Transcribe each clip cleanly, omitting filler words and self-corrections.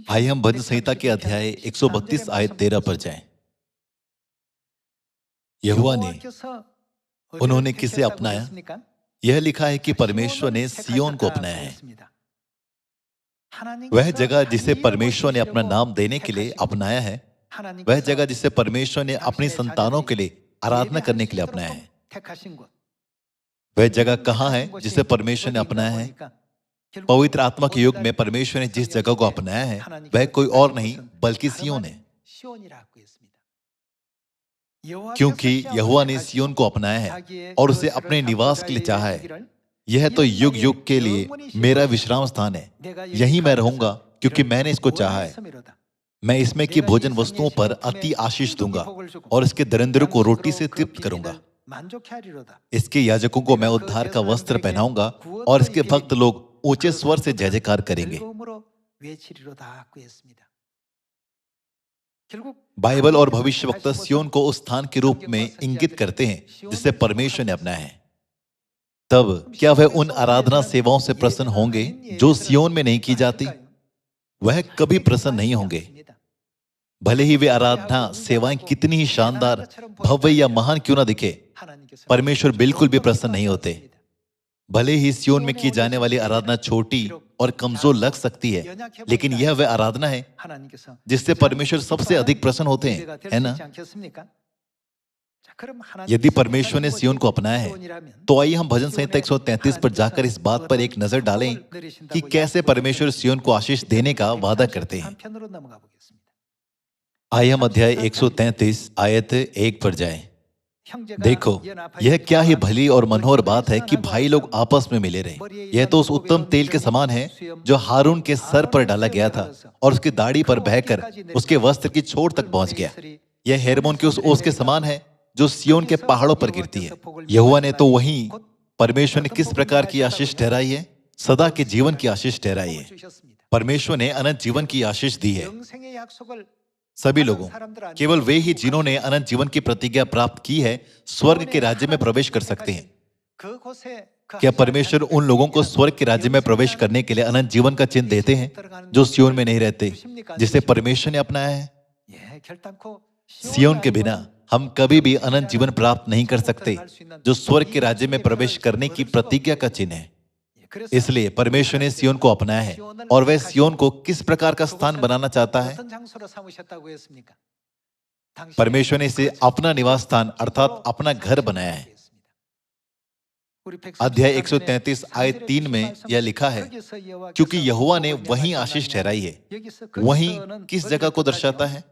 आइए हम भजन संहिता के अध्याय 132 आयत 13 पर जाएं। यहोवा ने उन्होंने किसे अपनाया? यह लिखा है कि परमेश्वर ने सियोन को अपनाया है। वह जगह जिसे परमेश्वर ने अपना नाम देने के लिए अपनाया है, वह जगह जिसे परमेश्वर ने अपनी संतानों के लिए आराधना करने के लिए अपनाया है, वह जगह कहाँ है जिसे परमेश्वर ने अपनाया है? पवित्र आत्मा के युग में परमेश्वर ने जिस जगह को अपनाया है वह कोई और नहीं बल्कि सियोन है। क्योंकि यहोवा ने सियोन को अपनाया है और उसे अपने निवास के लिए चाहा है। यह तो युग युग के लिए मेरा विश्राम स्थान है। यहीं मैं रहूंगा क्योंकि मैंने इसको चाहा है। मैं इसमें की भोजन वस्तुओं पर अति आशीष दूंगा और इसके दरिद्रों को रोटी से तृप्त करूंगा। इसके याजकों को मैं उद्धार का वस्त्र पहनाऊंगा और इसके भक्त लोग ऊंचे स्वर से जय जयकार करेंगे। बाइबल और भविष्यवक्ता सियोन को उस स्थान के रूप में इंगित करते हैं जिसे परमेश्वर ने अपनाया है। तब क्या वह उन आराधना सेवाओं से प्रसन्न होंगे जो सियोन में नहीं की जाती? वह कभी प्रसन्न नहीं होंगे। भले ही वे आराधना सेवाएं कितनी ही शानदार, भव्य या महान क्यों ना दिखे, परमेश्वर बिल्कुल भी प्रसन्न नहीं होते। भले ही सियोन में की जाने वाली आराधना छोटी और कमजोर लग सकती है, लेकिन यह वह आराधना है जिससे परमेश्वर सबसे अधिक प्रसन्न होते हैं, है ना? यदि परमेश्वर ने सियोन को अपनाया है तो आइए हम भजन संहिता 133 पर जाकर इस बात पर एक नजर डालें कि कैसे परमेश्वर सियोन को आशीष देने का वादा करते हैं। आइए हम अध्याय 133 आयत 1 पर जाएं। देखो, यह क्या ही भली और मनोहर बात है कि भाई लोग आपस में मिले रहे। यह तो उस उत्तम तेल के समान है जो हारून के सर पर डाला गया था और उसकी दाढ़ी पर बहकर उसके वस्त्र की छोर तक पहुंच गया। यह हेर्मोन के उस ओस के समान है जो सियोन के पहाड़ों पर गिरती है। यहोवा ने तो वहीं परमेश्वर ने किस प्रकार की आशीष ठहराई है? सदा के जीवन की आशीष ठहराई है। परमेश्वर ने अनंत जीवन की आशीष दी है सभी लोगों, केवल वे ही जिन्होंने अनंत जीवन की प्रतिज्ञा प्राप्त की है स्वर्ग के राज्य में प्रवेश कर सकते हैं। क्या परमेश्वर उन लोगों को स्वर्ग के राज्य में प्रवेश करने के लिए अनंत जीवन का चिन्ह देते हैं जो सियोन में नहीं रहते, जिसे परमेश्वर ने अपनाया है? सियोन के बिना हम कभी भी अनंत जीवन प्राप्त नहीं कर सकते, जो स्वर्ग के राज्य में प्रवेश करने की प्रतिज्ञा का चिन्ह है। इसलिए परमेश्वर ने सियोन को अपनाया है और वह सियोन को किस प्रकार का स्थान बनाना चाहता है? परमेश्वर ने इसे अपना निवास स्थान अर्थात अपना घर बनाया है। अध्याय 133 आयत 3 में यह लिखा है, क्योंकि यहोवा ने वहीं आशीष ठहराई है। वहीं किस जगह को दर्शाता है?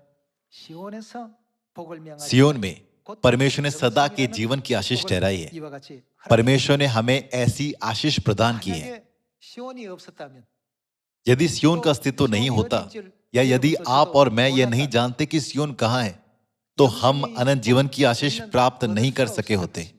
सियोन में परमेश्वर ने सदा के जीवन की आशीष ठहराई है। परमेश्वर ने हमें ऐसी आशीष प्रदान की है। यदि सियोन का अस्तित्व नहीं होता या यदि आप और मैं ये नहीं जानते कि सियोन कहाँ है, तो हम अनंत जीवन की आशीष प्राप्त नहीं कर सके होते।